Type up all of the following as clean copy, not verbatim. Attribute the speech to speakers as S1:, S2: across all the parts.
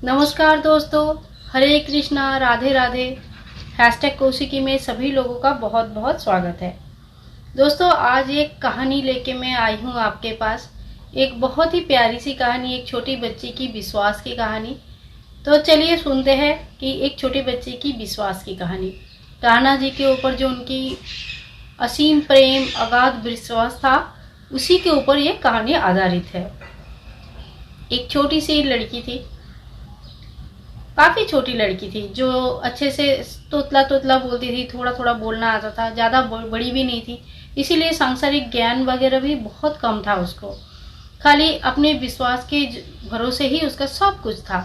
S1: नमस्कार दोस्तों, हरे कृष्णा, राधे राधे। हैशटैग कौशिकी में सभी लोगों का बहुत बहुत स्वागत है। दोस्तों, आज एक कहानी लेके मैं आई हूँ आपके पास। एक बहुत ही प्यारी सी कहानी, एक छोटी बच्ची की विश्वास की कहानी। तो चलिए सुनते हैं कि एक छोटे बच्चे की विश्वास की कहानी। कान्हा जी के ऊपर जो उनकी असीम प्रेम, अगाध विश्वास था, उसी के ऊपर ये कहानी आधारित है। एक छोटी सी लड़की थी, काफी छोटी लड़की थी, जो अच्छे से तोतला तोतला बोलती थी, थोड़ा थोड़ा बोलना आता था, ज्यादा बड़ी भी नहीं थी, इसीलिए सांसारिक ज्ञान वगैरह भी बहुत कम था उसको। खाली अपने विश्वास के भरोसे ही उसका सब कुछ था।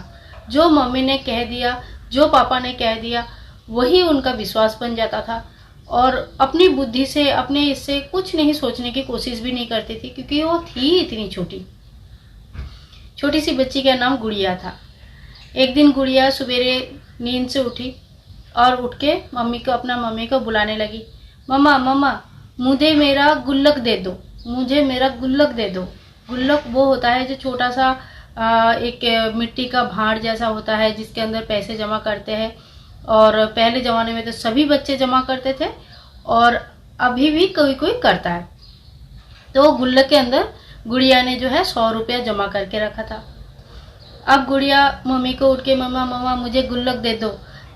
S1: जो मम्मी ने कह दिया, जो पापा ने कह दिया, वही उनका विश्वास बन जाता था। और अपनी बुद्धि से, अपने इससे कुछ नहीं सोचने की कोशिश भी नहीं करती थी, क्योंकि वो थी इतनी छोटी। छोटी सी बच्ची का नाम गुड़िया था। एक दिन गुड़िया सवेरे नींद से उठी और उठ के मम्मी को बुलाने लगी। मम्मा मम्मा, मुझे मेरा गुल्लक दे दो, मुझे मेरा गुल्लक दे दो। गुल्लक वो होता है जो छोटा सा एक मिट्टी का भांड जैसा होता है, जिसके अंदर पैसे जमा करते हैं। और पहले जमाने में तो सभी बच्चे जमा करते थे, और अभी भी कोई कोई करता है। तो गुल्लक के अंदर गुड़िया ने जो है 100 रुपया जमा करके रखा था। अब गुड़िया मम्मी को उठ के, मम्मा मम्मा मुझे गुल्लक दे दो,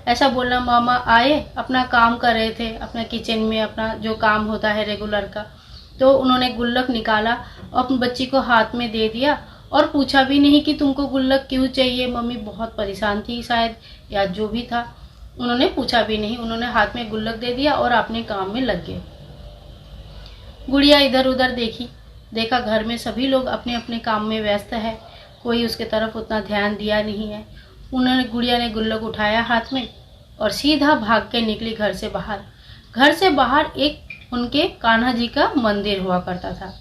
S1: ऐसा बोलना। मामा आए, अपना काम कर रहे थे, अपना किचन में अपना जो काम होता है रेगुलर का। तो उन्होंने गुल्लक निकाला, अपनी बच्ची को हाथ में दे दिया, और पूछा भी नहीं कि तुमको गुल्लक क्यों चाहिए। मम्मी बहुत परेशान थी शायद, या जो भी था, उन्होंने पूछा भी नहीं। उन्होंने हाथ में गुल्लक दे दिया और अपने काम में लग गए। गुड़िया इधर उधर देखा घर में सभी लोग अपने अपने काम में व्यस्त है, कोई उसके तरफ उतना ध्यान दिया नहीं है। गुड़िया ने गुल्लक उठाया हाथ में और सीधा भाग के निकली घर से बाहर। घर से बाहर एक उनके कान्हा जी का मंदिर हुआ करता था।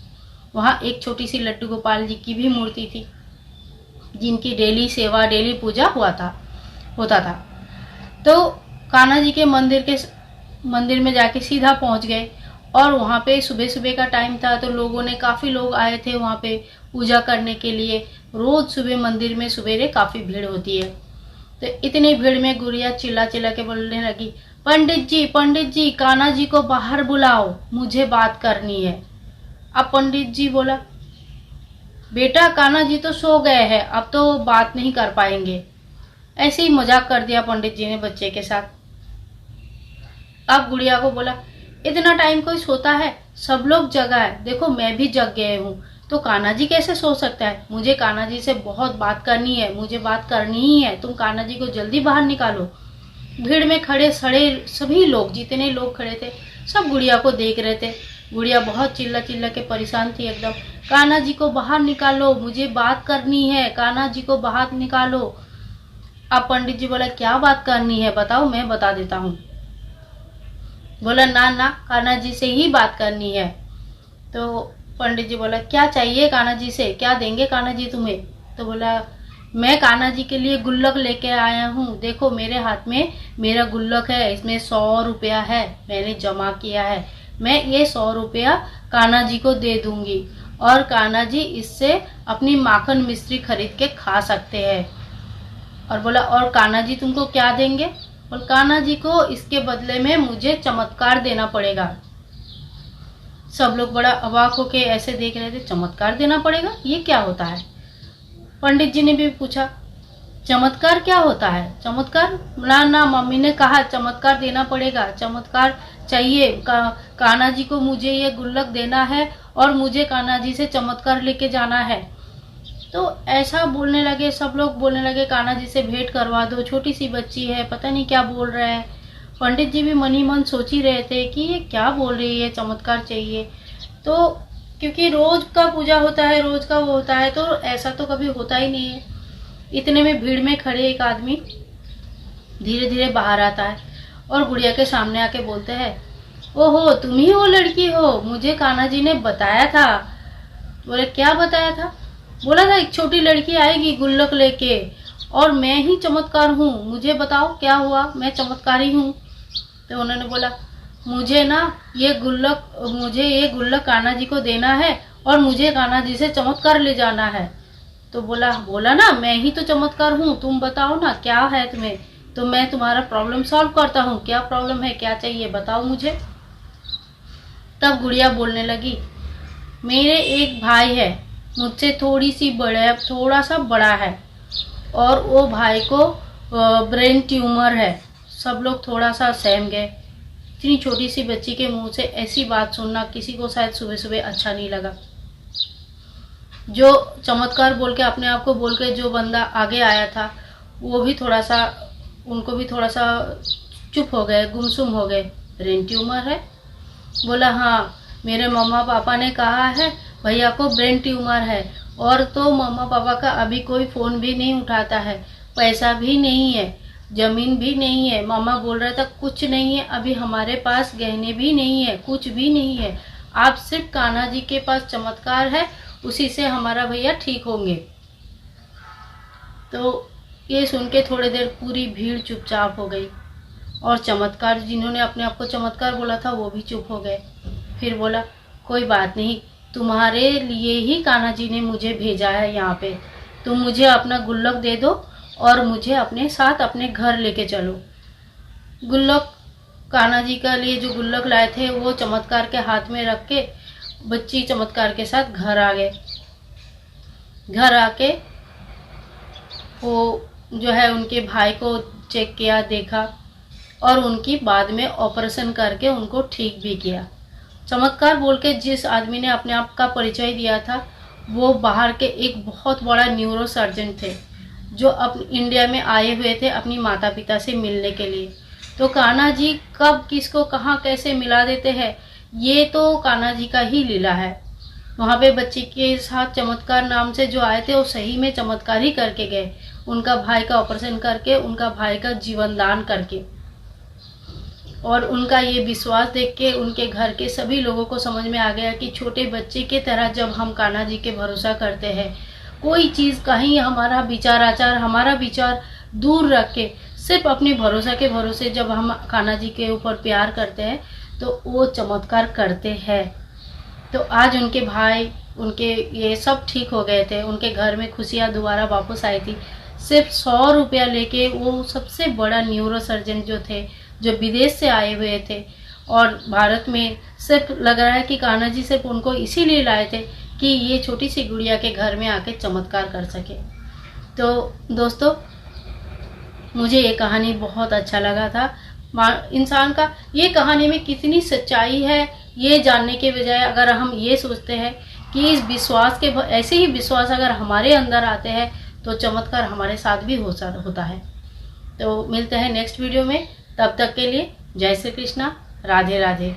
S1: वहाँ एक छोटी सी लड्डू गोपाल जी की भी मूर्ति थी, जिनकी डेली सेवा, डेली पूजा होता था। तो कान्हा जी के मंदिर में जाके सीधा पहुंच गए। और वहाँ पे सुबह सुबह का टाइम था, तो काफी लोग आए थे वहाँ पे पूजा करने के लिए। रोज सुबह मंदिर में सवेरे काफी भीड़ होती है। तो इतनी भीड़ में गुड़िया चिल्ला चिल्ला के बोलने लगी, पंडित जी कान्हा जी को बाहर बुलाओ, मुझे बात करनी है। अब पंडित जी बोला, बेटा कान्हा जी तो सो गए हैं, अब तो बात नहीं कर पाएंगे। ऐसे ही मजाक कर दिया पंडित जी ने बच्चे के साथ। अब गुड़िया को बोला, इतना टाइम कोई सोता है? सब लोग जगा है, देखो मैं भी जग गए हूँ, तो कान्हा जी कैसे सो सकता है? मुझे कान्हा जी से बहुत बात करनी है, मुझे बात करनी ही है, तुम कान्हा जी को जल्दी बाहर निकालो। भीड़ में खड़े सड़े सभी लोग, जितने लोग खड़े थे, सब गुड़िया को देख रहे थे। गुड़िया बहुत चिल्ला चिल्ला के परेशान थी एकदम। कान्हा जी को बाहर निकालो, मुझे बात करनी है, कान्हा जी को बाहर निकालो। अब पंडित जी बोला, क्या बात करनी है बताओ, मैं बता देता हूँ। बोला, ना कान्हा जी से ही बात करनी है। तो पंडित जी बोला, क्या चाहिए कान्हा जी से, क्या देंगे कान्हा जी तुम्हें? तो बोला, मैं कान्हा जी के लिए गुल्लक लेके आया हूँ, देखो मेरे हाथ में मेरा गुल्लक है, इसमें 100 रुपया है, मैंने जमा किया है। मैं ये 100 रुपया कान्हा जी को दे दूंगी, और कान्हा जी इससे अपनी माखन मिश्री खरीद के खा सकते हैं। और बोला, और कान्हा जी तुमको क्या देंगे? और कान्हा जी को इसके बदले में मुझे चमत्कार देना पड़ेगा। सब लोग बड़ा अवाक होके ऐसे देख रहे थे, चमत्कार देना पड़ेगा, ये क्या होता है? पंडित जी ने भी पूछा, चमत्कार क्या होता है? चमत्कार ना मम्मी ने कहा चमत्कार देना पड़ेगा, चमत्कार चाहिए। कान्हा जी को मुझे ये गुल्लक देना है, और मुझे कान्हा जी से चमत्कार लेके जाना है। तो ऐसा बोलने लगे, सब लोग बोलने लगे, कान्हा जी से भेंट करवा दो, छोटी सी बच्ची है, पता नहीं क्या बोल रहा है। पंडित जी भी मन ही मन सोच ही रहे थे कि ये क्या बोल रही है, चमत्कार चाहिए। तो क्योंकि रोज का पूजा होता है, रोज का वो होता है, तो ऐसा तो कभी होता ही नहीं है। इतने में भीड़ में खड़े एक आदमी धीरे धीरे बाहर आता है, और गुड़िया के सामने आके बोलते हैं, ओहो तुम ही वो लड़की हो, मुझे कान्हा जी ने बताया था। बोले, क्या बताया था? बोला था एक छोटी लड़की आएगी गुल्लक लेके, और मैं ही चमत्कार हूँ, मुझे बताओ क्या हुआ, मैं चमत्कारी हूँ। तो उन्होंने बोला, मुझे ये गुल्लक कान्हा जी को देना है, और मुझे कान्हा जी से चमत्कार ले जाना है। तो बोला बोला ना, मैं ही तो चमत्कार हूँ, तुम बताओ ना क्या है तुम्हें, तो मैं तुम्हारा प्रॉब्लम सॉल्व करता हूँ, क्या प्रॉब्लम है, क्या चाहिए बताओ मुझे। तब गुड़िया बोलने लगी, मेरे एक भाई है, मुझसे थोड़ा सा बड़ा है, और वो भाई को ब्रेन ट्यूमर है। सब लोग थोड़ा सा सहम गए। इतनी छोटी सी बच्ची के मुंह से ऐसी बात सुनना किसी को शायद सुबह सुबह अच्छा नहीं लगा। जो चमत्कार बोल के अपने आप को बोल के जो बंदा आगे आया था, वो भी थोड़ा सा, उनको भी थोड़ा सा चुप हो गए, गुमसुम हो गए। ब्रेन ट्यूमर है? बोला हाँ, मेरे मम्मा पापा ने कहा है भैया को ब्रेन ट्यूमर है, और तो मम्मा पापा का अभी कोई फोन भी नहीं उठाता है, पैसा भी नहीं है, जमीन भी नहीं है। मामा बोल रहा था कुछ नहीं है, अभी हमारे पास गहने भी नहीं है, कुछ भी नहीं है, आप सिर्फ कान्हा जी के पास चमत्कार है, उसी से हमारा भैया ठीक होंगे। तो ये सुन के थोड़ी देर पूरी भीड़ चुपचाप हो गई, और चमत्कार जिन्होंने अपने आप को चमत्कार बोला था वो भी चुप हो गए। फिर बोला कोई बात नहीं, तुम्हारे लिए ही कान्हा जी ने मुझे भेजा है यहाँ पे, तुम मुझे अपना गुल्लक दे दो और मुझे अपने साथ अपने घर लेके चलो। गुल्लक, कान्हा जी का लिए जो गुल्लक लाए थे वो चमत्कार के हाथ में रख के बच्ची चमत्कार के साथ घर आ गए। घर आके वो जो है उनके भाई को चेक किया, देखा, और उनकी बाद में ऑपरेशन करके उनको ठीक भी किया। चमत्कार बोल के जिस आदमी ने अपने आप का परिचय दिया था वो बाहर के एक बहुत बड़ा न्यूरो सर्जन थे, जो इंडिया में आए हुए थे अपनी माता पिता से मिलने के लिए। तो कान्हा जी कब किसको कहाँ कैसे मिला देते हैं, ये तो कान्हा जी का ही लीला है। वहाँ पे बच्ची के साथ चमत्कार नाम से जो आए थे वो सही में चमत्कार ही करके गए, उनका भाई का ऑपरेशन करके, उनका भाई का जीवन दान करके। और उनका ये विश्वास देख के उनके घर के सभी लोगों को समझ में आ गया कि छोटे बच्चे के तरह जब हम कान्हा जी के भरोसा करते हैं, कोई चीज़ कहीं हमारा विचार आचार, हमारा विचार दूर रख के सिर्फ अपने भरोसा के भरोसे जब हम कान्हा जी के ऊपर प्यार करते हैं तो वो चमत्कार करते हैं। तो आज उनके भाई, उनके ये सब ठीक हो गए थे, उनके घर में खुशियाँ दोबारा वापस आई थी। सिर्फ 100 रुपया लेके वो सबसे बड़ा न्यूरो सर्जन जो थे, जो विदेश से आए हुए थे और भारत में, सिर्फ लग रहा है कि कान्हा जी सिर्फ उनको इसीलिए लाए थे कि ये छोटी सी गुड़िया के घर में आके चमत्कार कर सके। तो दोस्तों, मुझे ये कहानी बहुत अच्छा लगा था। इंसान का ये कहानी में कितनी सच्चाई है ये जानने के बजाय अगर हम ये सोचते हैं कि इस विश्वास के, ऐसे ही विश्वास अगर हमारे अंदर आते हैं तो चमत्कार हमारे साथ भी होता है। तो मिलते हैं नेक्स्ट वीडियो में, तब तक के लिए जय श्री कृष्णा, राधे राधे।